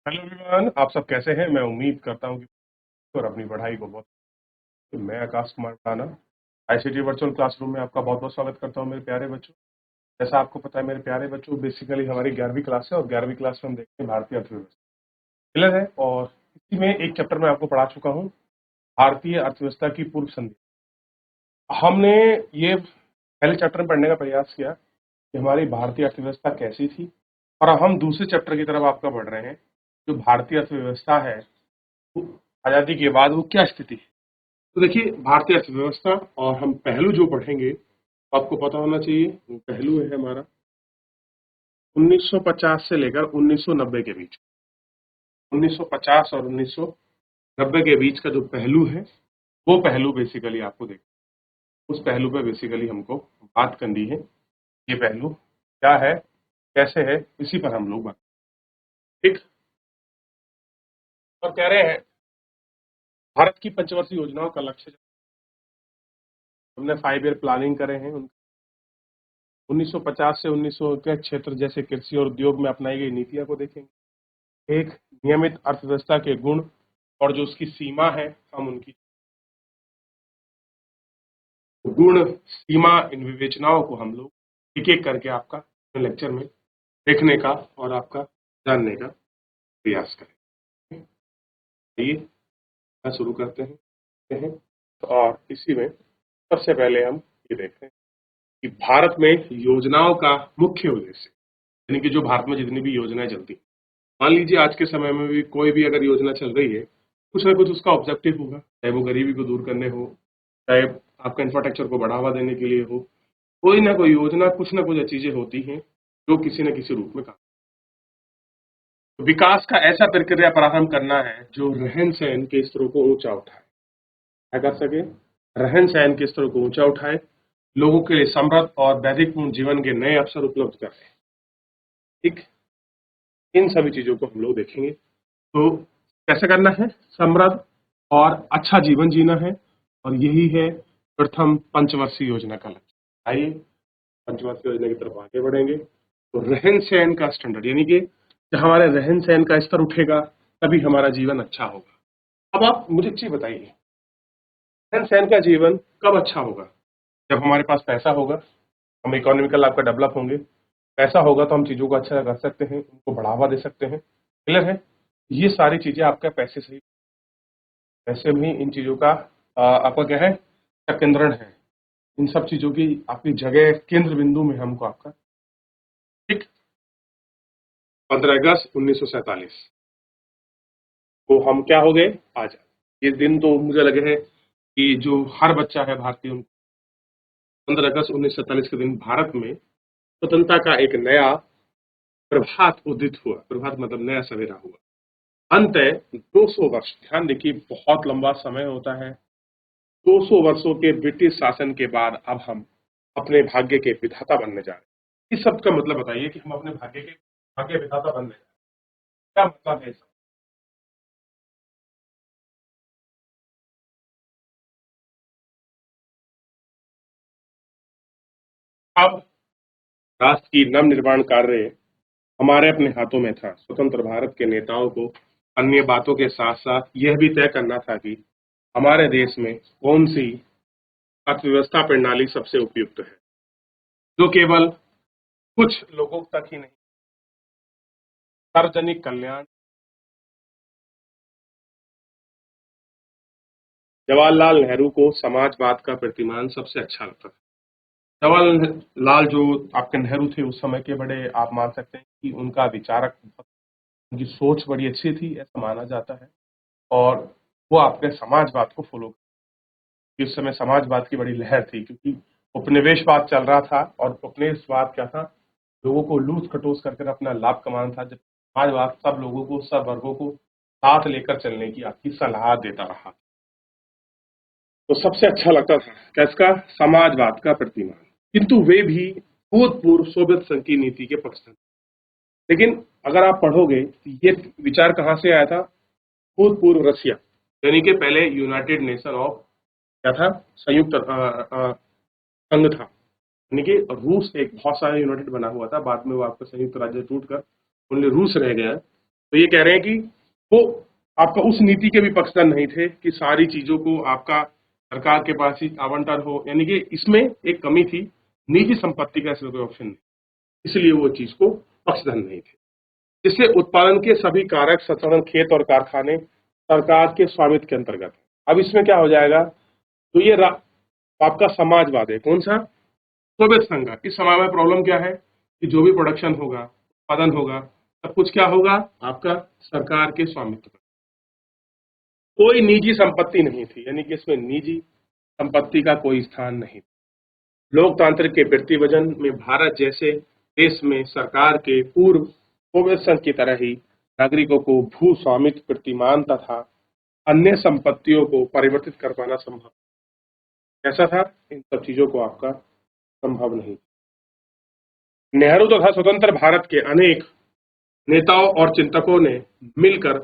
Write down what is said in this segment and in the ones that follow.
Hello everyone, आप सब कैसे हैं? मैं उम्मीद करता हूं कि और अपनी पढ़ाई को बहुत। मैं Akash Kumar Rana ICT virtual classroom में आपका बहुत बहुत स्वागत करता हूं मेरे प्यारे बच्चों। जैसा आपको पता है मेरे प्यारे बच्चों, बेसिकली हमारी 11वीं क्लास है और 11वीं क्लास में हम देखते हैं भारतीय अर्थव्यवस्था क्लियर है। और इसी में एक चैप्टर में आपको पढ़ा चुका हूँ, भारतीय अर्थव्यवस्था की पूर्व संधि। हमने ये पहले चैप्टर में पढ़ने का प्रयास किया कि हमारी भारतीय अर्थव्यवस्था कैसी थी, और अब हम दूसरे चैप्टर की तरफ आपका बढ़ रहे हैं। जो भारतीय अर्थव्यवस्था है आजादी के बाद वो क्या स्थिति है। तो देखिए, भारतीय अर्थव्यवस्था और हम पहलू जो पढ़ेंगे तो आपको पता होना चाहिए। वो पहलू है हमारा 1950 से लेकर 1990 के बीच। 1950 और 1990 के बीच का जो पहलू है वो पहलू बेसिकली आपको देख, उस पहलू पे बेसिकली हमको बात करनी है। ये पहलू क्या है, कैसे है, इसी पर हम लोग बात। ठीक। और कह रहे हैं भारत की पंचवर्षीय योजनाओं का लक्ष्य, हमने 5 ईयर प्लानिंग करे हैं। 1950 से 1900 के क्षेत्र जैसे कृषि और उद्योग में अपनाई गई नीतियों को देखेंगे। एक नियमित अर्थव्यवस्था के गुण और जो उसकी सीमा है, हम उनकी गुण, सीमा, इन विवेचनाओं को हम लोग एक एक करके आपका लेक्चर में देखने का और आपका जानने का प्रयास करें। आइए शुरू करते हैं। और इसी में सबसे पहले हम ये देखते हैं कि भारत में योजनाओं का मुख्य उद्देश्य, यानी कि जो भारत में जितनी भी योजनाएं चलती हैं, मान लीजिए आज के समय में भी कोई भी अगर योजना चल रही है, कुछ ना कुछ उसका ऑब्जेक्टिव होगा, चाहे वो गरीबी को दूर करने हो, चाहे आपका इंफ्रास्ट्रक्चर को बढ़ावा देने के लिए हो। कोई ना कोई योजना, कुछ ना कुछ चीजें होती हैं जो किसी न किसी रूप में काम। तो विकास का ऐसा प्रक्रिया प्रारंभ करना है जो रहन सहन के स्तरों को ऊंचा उठाए। क्या कर सके? रहन सहन के स्तरों को ऊंचा उठाए, लोगों के लिए समृद्ध और वैधिकपूर्ण जीवन के नए अवसर उपलब्ध करें। ठीक। इन सभी चीजों को हम लोग देखेंगे। तो कैसे करना है? समृद्ध और अच्छा जीवन जीना है, और यही है प्रथम पंचवर्षीय योजना का लक्ष्य। आइए पंचवर्षीय योजना की तरफ आगे बढ़ेंगे। तो रहन सहन का स्टैंडर्ड, यानी कि जब हमारे रहन सहन का स्तर उठेगा तभी हमारा जीवन अच्छा होगा। अब आप मुझे एक चीज बताइए, रहन सहन का जीवन कब अच्छा होगा? जब हमारे पास पैसा होगा, हम इकोनॉमिकल आपका डेवलप होंगे। पैसा होगा तो हम चीजों को अच्छा कर सकते हैं, उनको बढ़ावा दे सकते हैं। क्लियर है? ये सारी चीजें आपका पैसे से ही, पैसे में ही इन चीजों का आपका क्या है, केंद्रण है। इन सब चीजों की आपकी जगह केंद्र बिंदु में हमको आपका। ठीक। 15 अगस्त 1947 को हम क्या हो गए, आजाद। ये दिन तो मुझे लगे है कि जो हर बच्चा है भारतीय, 15 अगस्त 1947 के दिन भारत में स्वतंत्रता का एक नया प्रभात उदित हुआ। प्रभात मतलब नया सवेरा हुआ। अंत 200 वर्ष, ध्यान देखिए बहुत लंबा समय होता है। 200 वर्षों के ब्रिटिश शासन के बाद अब हम अपने भाग्य के विधाता बनने जा रहे हैं। इस शब्द का मतलब बताइए कि हम अपने भाग्य विधाता बनने जा रहे हैं, क्या मतलब है इसका? अब राष्ट्र की नव निर्माण कार्य हमारे अपने हाथों में था। स्वतंत्र भारत के नेताओं को अन्य बातों के साथ साथ यह भी तय करना था कि हमारे देश में कौन सी अर्थव्यवस्था प्रणाली सबसे उपयुक्त है, जो केवल कुछ लोगों तक ही नहीं, सार्वजनिक कल्याण। जवाहरलाल नेहरू को समाजवाद का प्रतिमान सबसे अच्छा लगता था। जवाहरलाल जो आपके नेहरू थे उस समय के, बड़े आप मान सकते हैं कि उनका विचारक, उनकी सोच बड़ी अच्छी थी ऐसा माना जाता है। और वो आपके समाजवाद को फॉलो, उस समय समाजवाद की बड़ी लहर थी, क्योंकि उपनिवेशवाद चल रहा था। और उपनिवेशवाद क्या था, लोगों को लूट खटोस करके अपना लाभ कमाना था, जब समाजवाद सब लोगों को, सब वर्गों को साथ लेकर चलने की आपकी सलाह देता रहा। तो सबसे अच्छा लगता था किसका? समाजवाद का प्रतिमान। किंतु वे भी भूतपूर्व सोवियत संघ की नीति के पक्षधर। लेकिन अगर आप पढ़ोगे तो ये विचार कहाँ से आया था? भूतपूर्व रसिया, यानी कि पहले यूनाइटेड नेशन ऑफ क्या था, संयुक्त संघ था। यानी कि रूस एक बहुत सारा यूनाइटेड बना हुआ था, बाद में वो आपका संयुक्त राज्य टूटकर ओनली रूस रह गया। तो ये कह रहे हैं कि वो आपका उस नीति के भी पक्षधर नहीं थे कि सारी चीजों को आपका सरकार के पास ही आवंटन हो, यानी कि इसमें एक कमी थी, निजी संपत्ति का इसमें कोई ऑप्शन नहीं, इसलिए वो चीज को पक्षधर नहीं थे। इसलिए उत्पादन के सभी कारक संसाधन, खेत और कारखाने सरकार के स्वामित्व के अंतर्गत। अब इसमें क्या हो जाएगा, तो ये आपका समाजवाद है। कौन सा? सोवियत संघ का। इस समय में प्रॉब्लम क्या है कि जो भी प्रोडक्शन होगा, उत्पादन होगा, सब कुछ क्या होगा, आपका सरकार के स्वामित्व में। कोई निजी संपत्ति नहीं थी, यानी कि इसमें निजी संपत्ति का कोई स्थान नहीं। लोकतांत्रिक के प्रतिवचन में भारत जैसे देश में सरकार के पूर्व सोवियत संघ की तरह ही नागरिकों को भू स्वामित्व, प्रतिमान तथा अन्य संपत्तियों को परिवर्तित कर पाना संभव कैसा था? इन सब चीजों को आपका संभव नहीं। नेहरू तथा स्वतंत्र भारत के अनेक नेताओं और चिंतकों ने मिलकर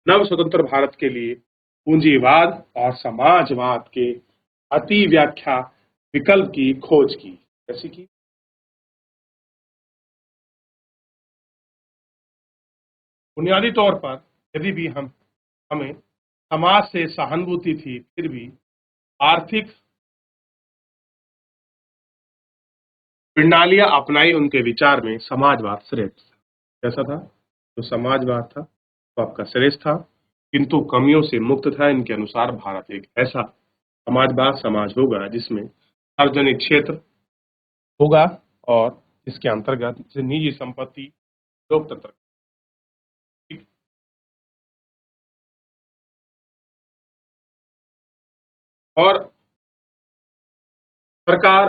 नव स्वतंत्र भारत के लिए पूंजीवाद और समाजवाद के अति व्याख्या विकल्प की खोज की। कैसी की? बुनियादी तौर पर यदि भी हमें समाज से सहानुभूति थी, फिर भी आर्थिक प्रणालियां अपनाई उनके विचार में समाजवाद श्रेष्ठ था। कैसा था? जो समाजवाद था वो आपका श्रेष्ठ था, किंतु कमियों से मुक्त था। इनके अनुसार भारत एक ऐसा समाजवाद समाज होगा जिसमें सार्वजनिक क्षेत्र होगा और इसके अंतर्गत जैसे निजी संपत्ति, लोकतंत्र। और सरकार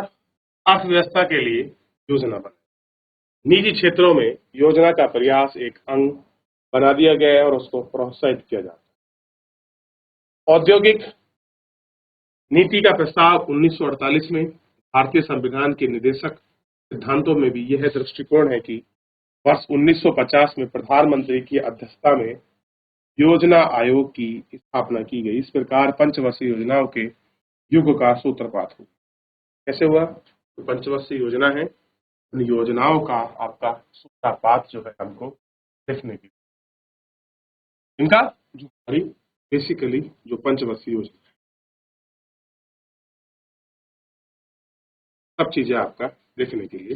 अर्थव्यवस्था के लिए योजना बनाए। निजी क्षेत्रों में योजना का प्रयास एक अंग बना दिया गया है और उसको प्रोत्साहित किया जाता है। औद्योगिक नीति का प्रस्ताव 1948 में भारतीय संविधान के निदेशक सिद्धांतों में भी यह दृष्टिकोण है कि वर्ष 1950 में प्रधानमंत्री की अध्यक्षता में योजना आयोग की स्थापना की गई। इस प्रकार पंचवर्षीय योजनाओं के युग का सूत्रपात हुआ। कैसे हुआ? तो पंचवर्षीय योजना है, उन योजनाओं का आपका सूत्रपात जो है हमको देखने की। इनका जो बेसिकली जो पंचवर्षीय योजना, सब चीजें आपका देखने के लिए,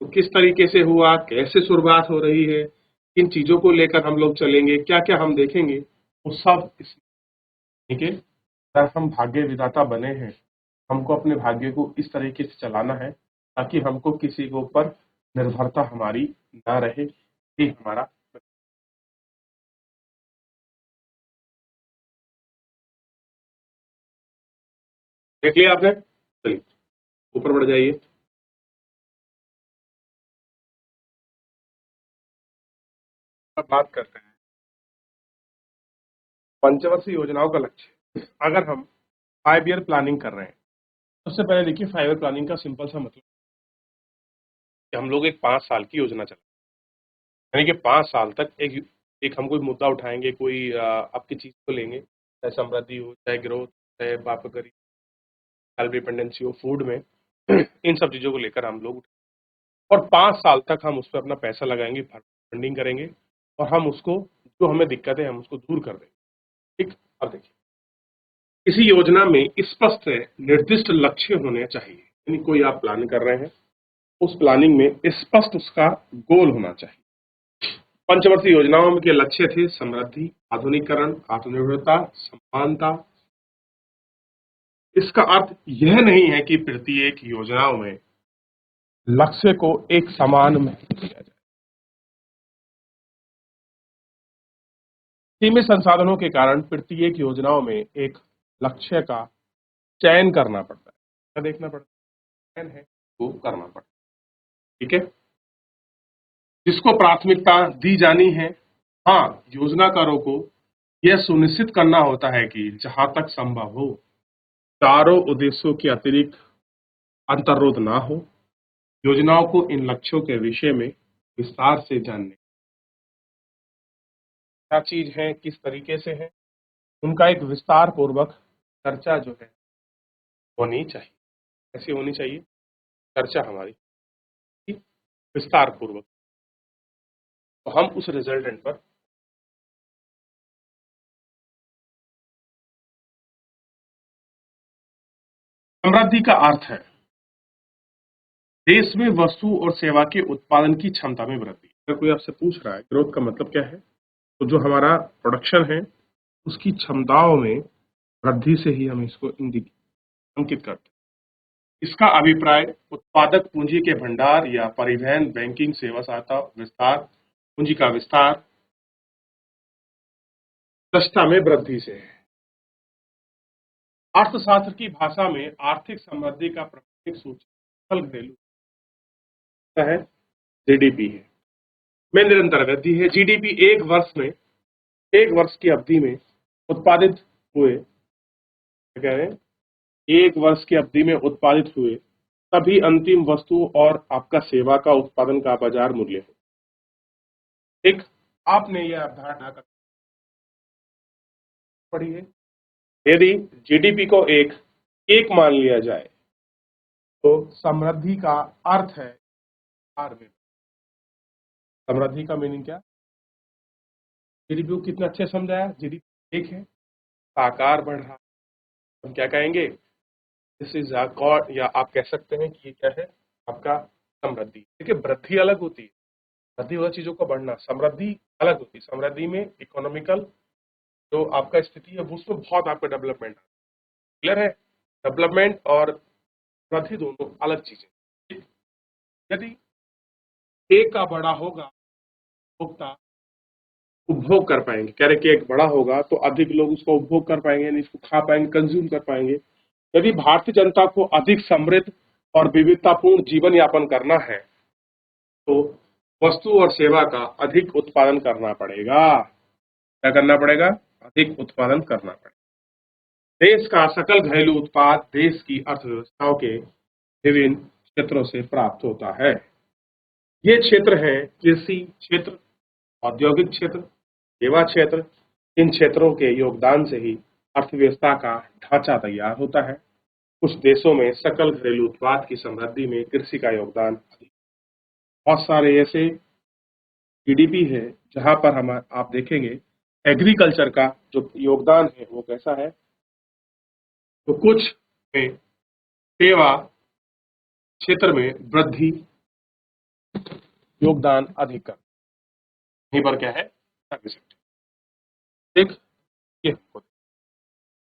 तो किस तरीके से हुआ, कैसे शुरुआत हो रही है, किन चीजों को लेकर हम लोग चलेंगे, क्या क्या हम देखेंगे, वो सब ठीक है। अगर हम भाग्य विधाता बने हैं, हमको अपने भाग्य को इस तरीके से चलाना है ताकि हमको किसी के ऊपर निर्भरता हमारी ना रहे। ये हमारा देख लिया आपने। चलिए ऊपर बढ़ जाइए। अब बात करते हैं पंचवर्षीय योजनाओं का लक्ष्य। अगर हम 5 ईयर प्लानिंग कर रहे हैं, सबसे पहले देखिए 5 ईयर प्लानिंग का सिंपल सा मतलब कि हम लोग एक 5 साल की योजना चला, यानी कि 5 साल तक एक एक हम कोई मुद्दा उठाएंगे, कोई आपकी चीज को लेंगे, चाहे समृद्धि हो, चाहे ग्रोथ, चाहे बाप गरीब, सेल्फ डिपेंडेंसी हो, फूड में इन सब चीजों को लेकर हम लोग और 5 साल तक हम उस पर अपना पैसा लगाएंगे, फंडिंग करेंगे और हम उसको, जो हमें दिक्कत है, हम उसको दूर कर देंगे। ठीक। अब देखिए, किसी योजना में स्पष्ट निर्दिष्ट लक्ष्य होने चाहिए, यानी कोई आप प्लान कर रहे हैं, उस प्लानिंग में स्पष्ट उसका गोल होना चाहिए। पंचवर्षीय योजनाओं के लक्ष्य थे समृद्धि, आधुनिकीकरण, आत्मनिर्भरता, समानता। इसका अर्थ यह नहीं है कि प्रत्येक योजनाओं में लक्ष्य को एक समान महत्व दिया जाए। सीमित संसाधनों के कारण प्रत्येक योजनाओं में एक लक्ष्य का चयन करना पड़ता है, क्या देखना पड़ता है, चयन है वो करना पड़ता है। ठीक है, जिसको प्राथमिकता दी जानी है। हाँ, योजनाकारों को यह सुनिश्चित करना होता है कि जहां तक संभव हो चारों उद्देश्यों के अतिरिक्त अंतर्रोध ना हो। योजनाओं को इन लक्ष्यों के विषय में विस्तार से जानने, क्या चीज है, किस तरीके से है, उनका एक विस्तार पूर्वक चर्चा जो है होनी चाहिए। ऐसी होनी चाहिए चर्चा हमारी, विस्तार पूर्वक। तो हम उस रिजल्टेंट पर समृद्धि का अर्थ है देश में वस्तु और सेवा के उत्पादन की क्षमता में वृद्धि। अगर कोई आपसे पूछ रहा है ग्रोथ का मतलब क्या है, तो जो हमारा प्रोडक्शन है उसकी क्षमताओं में वृद्धि से ही हम इसको अंकित करते हैं। इसका अभिप्राय उत्पादक पूंजी के भंडार या परिवहन, बैंकिंग, सेवा सहायता, विस्तार, पूंजी का विस्तार, दक्षता में वृद्धि से है। अर्थशास्त्र की भाषा में आर्थिक समृद्धि का प्राथमिक सूचक सकल घरेलू है, जीडीपी है, में निरंतर वृद्धि है। जीडीपी एक वर्ष की अवधि में उत्पादित हुए, क्या कह रहे हैं, एक वर्ष की अवधि में उत्पादित हुए सभी अंतिम वस्तु और आपका सेवा का उत्पादन का बाजार मूल्य है। ठीक, आपने यह अवधारणा पढ़ी है। यदि जीडीपी को एक मान लिया जाए तो समृद्धि का अर्थ है समृद्धि का मीनिंग क्या, जीडीपी को कितना अच्छे समझाया। जीडीपी एक है, आकार बढ़ रहा, हम क्या कहेंगे, दिस इज गॉड, या आप कह सकते हैं कि ये क्या है, आपका समृद्धि। देखिए वृद्धि अलग होती है, वृद्धि वाली चीजों का बढ़ना, समृद्धि अलग होती है। समृद्धि में इकोनॉमिकल जो आपका स्थिति है उसमें बहुत आपका डेवलपमेंट क्लियर है। डेवलपमेंट और वृद्धि दोनों अलग चीजें। यदि एक का बड़ा होगा, उपभोक्ता उपभोग कर पाएंगे, कह रहे कि एक बड़ा होगा तो अधिक लोग उसको उपभोग कर पाएंगे, यानी इसको खा पाएंगे, कंज्यूम कर पाएंगे। यदि भारतीय जनता को अधिक समृद्ध और विविधतापूर्ण जीवन यापन करना है तो वस्तु और सेवा का अधिक उत्पादन करना पड़ेगा। क्या करना पड़ेगा, अधिक उत्पादन करना पड़ेगा। देश का सकल घरेलू उत्पाद देश की अर्थव्यवस्थाओं के विभिन्न क्षेत्रों से प्राप्त होता है। ये क्षेत्र है कृषि क्षेत्र, औद्योगिक क्षेत्र, सेवा क्षेत्र। इन क्षेत्रों के योगदान से ही अर्थव्यवस्था का ढांचा तैयार होता है। कुछ देशों में सकल घरेलू उत्पाद की समृद्धि में कृषि का योगदान अधिक। बहुत सारे ऐसे जीडीपी है जहां पर हम आप देखेंगे एग्रीकल्चर का जो योगदान है वो कैसा है, तो कुछ में सेवा क्षेत्र में वृद्धि योगदान अधिक कर, यहीं पर क्या है, सर्विस सेक्टर। ठीक, ये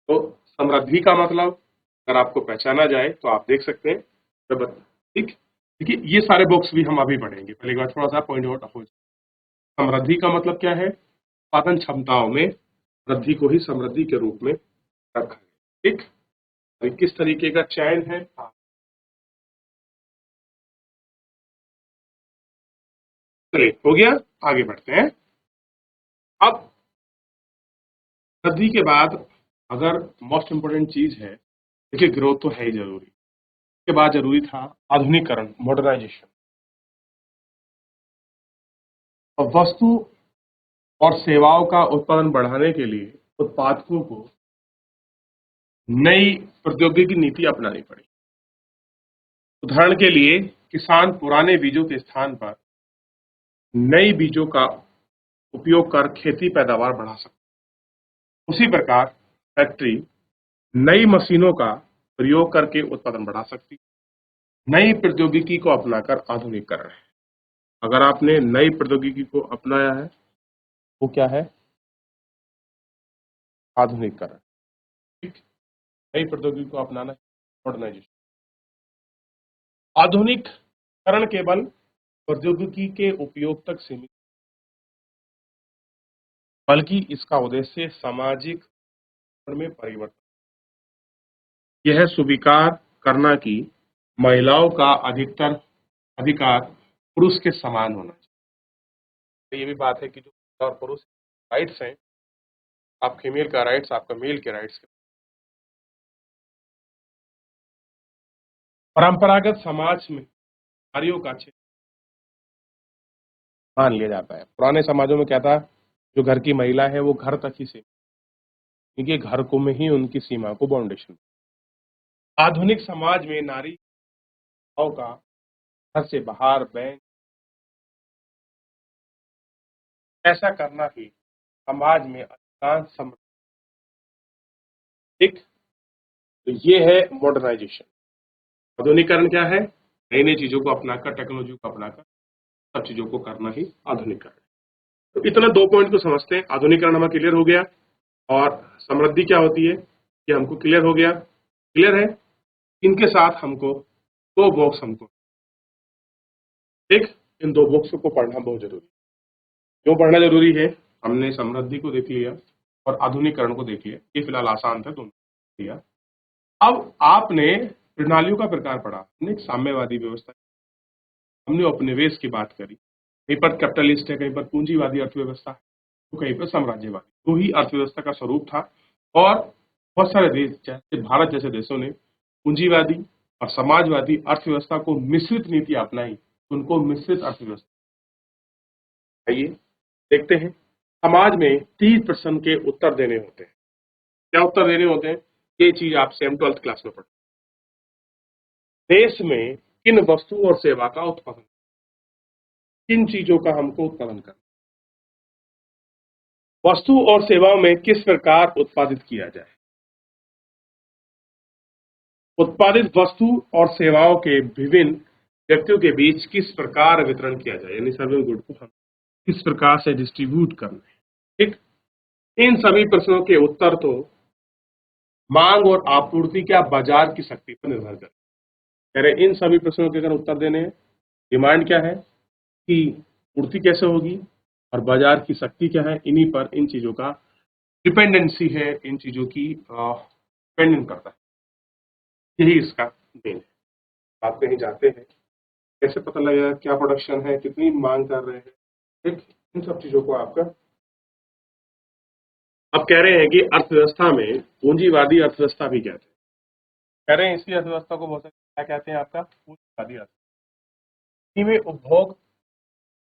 तो समृद्धि का मतलब अगर आपको पहचाना जाए तो आप देख सकते हैं। ठीक, देखिए ये सारे बुक्स भी हम अभी पढ़ेंगे, पहले एक बार थोड़ा सा पॉइंट आउट हो जाए। समृद्धि का मतलब क्या है, उत्पादन क्षमताओं में वृद्धि को ही समृद्धि के रूप में रखा है। ठीक, किस तरीके का चयन है, चलिए हो गया, आगे बढ़ते हैं। अब वृद्धि के बाद अगर मोस्ट इंपोर्टेंट चीज है, देखिए ग्रोथ तो है ही जरूरी, के बाद जरूरी था आधुनिकीकरण, मॉडर्नाइजेशन। और वस्तु और सेवाओं का उत्पादन बढ़ाने के लिए उत्पादकों को नई प्रौद्योगिकी नीति अपनानी पड़ी। उदाहरण के लिए किसान पुराने बीजों के स्थान पर नई बीजों का उपयोग कर खेती पैदावार बढ़ा सकते। उसी प्रकार फैक्ट्री नई मशीनों का प्रयोग करके उत्पादन बढ़ा सकती, नई प्रौद्योगिकी को अपनाकर आधुनिकीकरण है। अगर आपने नई प्रौद्योगिकी को अपनाया है वो क्या है, आधुनिकीकरण। ठीक, नई प्रौद्योगिकी को अपनाना है, मॉडर्नाइजेशन। आधुनिकीकरण केवल प्रौद्योगिकी के उपयोग तक सीमित, बल्कि इसका उद्देश्य सामाजिक में परिवर्तन, यह स्वीकार करना कि महिलाओं का अधिकतर अधिकार पुरुष के समान होना चाहिए। तो ये भी बात है कि जो महिला और पुरुष राइट्स हैं, आप फीमेल का राइट्स आपका मेल के राइट्स। परंपरागत समाज में नारियों का क्षेत्र मान लिया जाता है। पुराने समाजों में क्या था, जो घर की महिला है वो घर तक ही सीमित, क्योंकि घर को में ही उनकी सीमा को बाउंडेशन। आधुनिक समाज में नारी का घर से बाहर बैंक ऐसा करना ही समाज में अधिकांश समृद्धि। ठीक, तो ये है मॉडर्नाइजेशन। आधुनिकरण क्या है? नई नई चीजों को अपनाकर, टेक्नोलॉजी को अपनाकर सब चीजों को करना ही आधुनिकरण है। तो इतना 2 पॉइंट को समझते हैं। आधुनिकरण हमें क्लियर हो गया और समृद्धि क्या होती है ये हमको क्लियर हो गया। क्लियर है? इनके साथ हमको 2 बॉक्स हमको, ठीक, इन 2 बॉक्सों को पढ़ना बहुत जरूरी है। क्यों पढ़ना जरूरी है? हमने समृद्धि को देख लिया और आधुनिकरण को देख लिया, ये फिलहाल आसान था, दोनों लिया। अब आपने प्रणालियों का प्रकार पढ़ा, हमने एक साम्यवादी व्यवस्था, हमने उपनिवेश की बात करी, कहीं पर कैपिटलिस्ट है, कहीं पर पूंजीवादी अर्थव्यवस्था है, तो कहीं पर साम्राज्यवादी। तो ही अर्थव्यवस्था का स्वरूप था और बहुत सारे देश जैसे भारत जैसे देशों ने पूंजीवादी और समाजवादी अर्थव्यवस्था को मिश्रित नीति अपनाई, उनको मिश्रित अर्थव्यवस्था। आइए देखते हैं। समाज में 30 प्रश्न के उत्तर देने होते हैं। क्या उत्तर देने होते हैं? ये चीज आप सेम 12th क्लास में पढ़ो। देश में किन वस्तु और सेवा का उत्पादन, किन चीजों का हमको उत्पादन करना, वस्तु और सेवाओं में किस प्रकार उत्पादित किया जाए, उत्पादित वस्तु और सेवाओं के विभिन्न व्यक्तियों के बीच किस प्रकार वितरण किया जाए, यानी सर्विंग गुड को हम किस प्रकार से डिस्ट्रीब्यूट करना है। ठीक, इन सभी प्रश्नों के उत्तर तो मांग और आपूर्ति क्या बाजार की शक्ति पर निर्भर करते हैं। कह रहे इन सभी प्रश्नों के अगर उत्तर देने हैं, डिमांड क्या है कि पूर्ति कैसे होगी और बाजार की शक्ति क्या है, इन्हीं पर इन चीजों का डिपेंडेंसी है, इन चीजों की डिपेंडेंट करता है। यही इसका मेन है। आप कहीं जाते हैं, कैसे पता लगेगा क्या प्रोडक्शन है, कितनी मांग कर रहे हैं, ठीक, इन सब चीजों को आपका। अब कह रहे हैं कि अर्थव्यवस्था में पूंजीवादी अर्थव्यवस्था भी कहते हैं। कह रहे हैं इसी अर्थव्यवस्था को बहुत क्या कहते हैं आपका? पूंजीवादी अर्थव्यवस्था। में उपभोग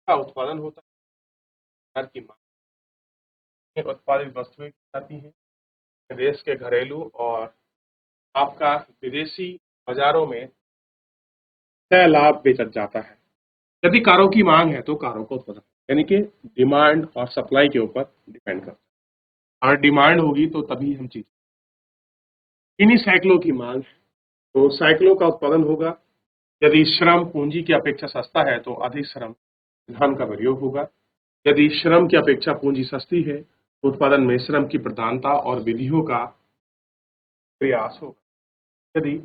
का उत्पादन होता है, की मांग में उत्पादित वस्तुएं की जाती हैं, देश के घरेलू और आपका विदेशी बाजारों में तय लाभ बेचा जाता है। यदि कारों की मांग है तो कारों का उत्पादन, यानी कि डिमांड और सप्लाई के ऊपर डिपेंड करता है। और डिमांड होगी तो तभी हम चीज, इन्हीं साइकिलों की मांग है तो साइकिलों का उत्पादन होगा। यदि श्रम पूंजी की अपेक्षा सस्ता है तो अधिक श्रम धन का प्रयोग होगा। यदि श्रम की अपेक्षा पूंजी सस्ती है तो उत्पादन में श्रम की प्रधानता और विधियों का प्रयास होगा। यदि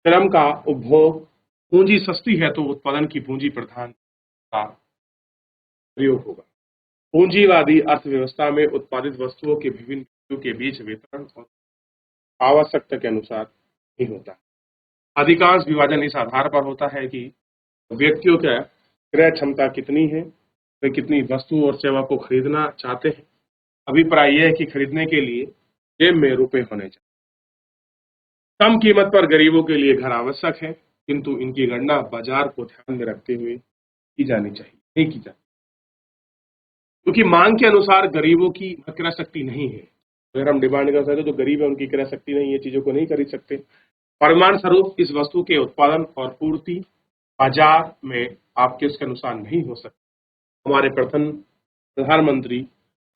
श्रम का उपभोग पूंजी सस्ती है तो उत्पादन की पूंजी प्रधान का प्रयोग होगा। पूंजीवादी अर्थव्यवस्था में उत्पादित वस्तुओं के विभिन्न व्यक्तियों के बीच वितरण और आवश्यकता के अनुसार ही होता है। अधिकांश विभाजन इस आधार पर होता है कि व्यक्तियों का क्रय क्षमता कितनी है, वे कितनी वस्तु और सेवा को खरीदना चाहते हैं। अभिप्राय यह है कि खरीदने के लिए जेब में रुपए होने चाहिए। कम कीमत पर गरीबों के लिए घर आवश्यक है, किंतु इनकी गणना बाजार को ध्यान में रखते हुए की जानी चाहिए, नहीं की जाती, क्योंकि मांग के अनुसार गरीबों की क्रय शक्ति नहीं है। अगर हम डिमांड कर सकते तो गरीब है उनकी क्रय शक्ति नहीं है, चीजों को नहीं खरीद सकते। परिमाण स्वरूप इस वस्तु के उत्पादन और पूर्ति बाजार में आपके उसके अनुसार नहीं हो सकती। हमारे प्रथम प्रधानमंत्री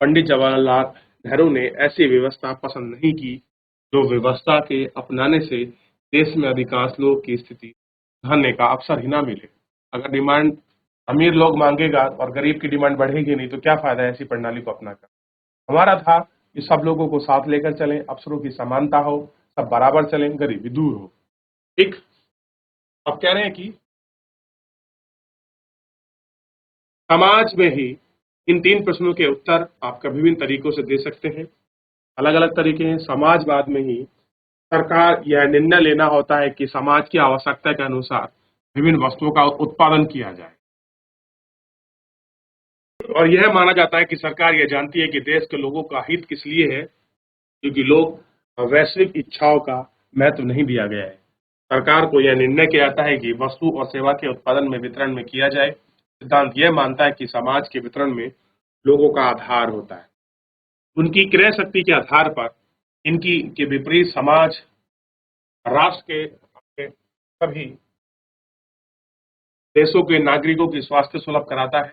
पंडित जवाहरलाल नेहरू ने ऐसी व्यवस्था पसंद नहीं की, जो व्यवस्था के अपनाने से देश में अधिकांश लोगों की स्थिति सुधरने का अवसर ही ना मिले। अगर डिमांड अमीर लोग मांगेगा और गरीब की डिमांड बढ़ेगी नहीं तो क्या फायदा है ऐसी प्रणाली को अपनाकर। हमारा था कि सब लोगों को साथ लेकर चलें, अवसरों की समानता हो, सब बराबर चलें, गरीबी दूर हो। ठीक, अब कह रहे हैं कि समाज में ही इन 3 प्रश्नों के उत्तर आपका विभिन्न तरीकों से दे सकते हैं। अलग अलग तरीके हैं। समाजवाद में ही सरकार यह निर्णय लेना होता है कि समाज की आवश्यकता के अनुसार विभिन्न वस्तुओं का उत्पादन किया जाए और यह माना जाता है कि सरकार यह जानती है कि देश के लोगों का हित किस लिए है, क्योंकि लोग वैश्विक इच्छाओं का महत्व नहीं दिया गया है। सरकार को यह निर्णय किया जाता है कि वस्तु और सेवा के उत्पादन में वितरण में किया जाए। सिद्धांत यह मानता है कि समाज के वितरण में लोगों का आधार होता है, उनकी क्रय शक्ति के आधार पर। इनकी के विपरीत समाज राष्ट्र के सभी देशों के नागरिकों की स्वास्थ्य सुलभ कराता है।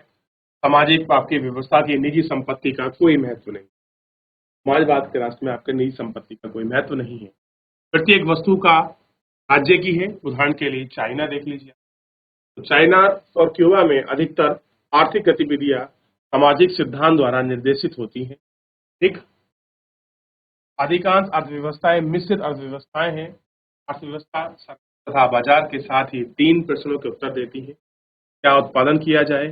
सामाजिक आपकी व्यवस्था की निजी संपत्ति का कोई महत्व नहीं। समाजवाद के राष्ट्र में आपके निजी संपत्ति का कोई महत्व नहीं है। प्रत्येक वस्तु का राज्य की है। उदाहरण के लिए चाइना देख लीजिए। तो चाइना और क्यूबा में अधिकतर आर्थिक गतिविधियां सामाजिक सिद्धांत द्वारा निर्देशित होती हैं। ठीक, अधिकांश अर्थव्यवस्थाएं मिश्रित अर्थव्यवस्थाएं हैं। अर्थव्यवस्था तथा बाजार के साथ ही 3 प्रश्नों के उत्तर देती है। क्या उत्पादन किया जाए,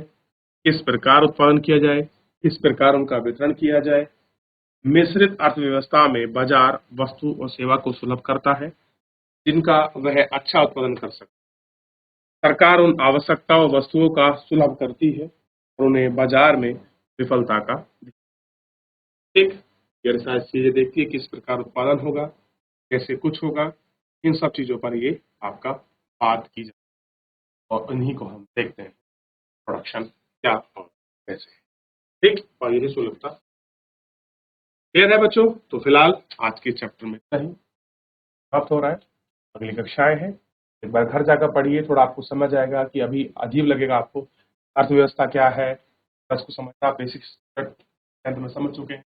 किस प्रकार उत्पादन किया जाए, किस प्रकार उनका वितरण किया जाए। मिश्रित अर्थव्यवस्था में बाजार वस्तु और सेवा को सुलभ करता है जिनका वह अच्छा उत्पादन कर सकता है। सरकार उन आवश्यकताओं और वस्तुओं का सुलभ करती है और उन्हें बाजार में विफलता का। ठीक, ये सारी चीजें देखती है किस प्रकार उत्पादन होगा, कैसे कुछ होगा, इन सब चीजों पर ये आपका बात की जाती है और इन्हीं को हम देखते हैं प्रोडक्शन क्या और कैसे। ठीक, और यही सुलभता। क्लियर है बच्चों? तो फिलहाल आज के चैप्टर में इतना ही समाप्त हो रहा है। अगली कक्षाएं हैं, एक बार घर जाकर पढ़िए, थोड़ा आपको समझ आएगा कि अभी अजीब लगेगा आपको अर्थव्यवस्था क्या है, उसको समझना बेसिक्स में समझ चुके हैं।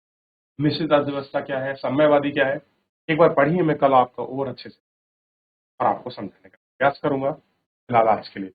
मिश्रित अर्थव्यवस्था क्या है, साम्यवादी क्या है, एक बार पढ़िए। मैं कल आपका और अच्छे से और आपको समझाने का प्रयास करूंगा। फिलहाल आज के लिए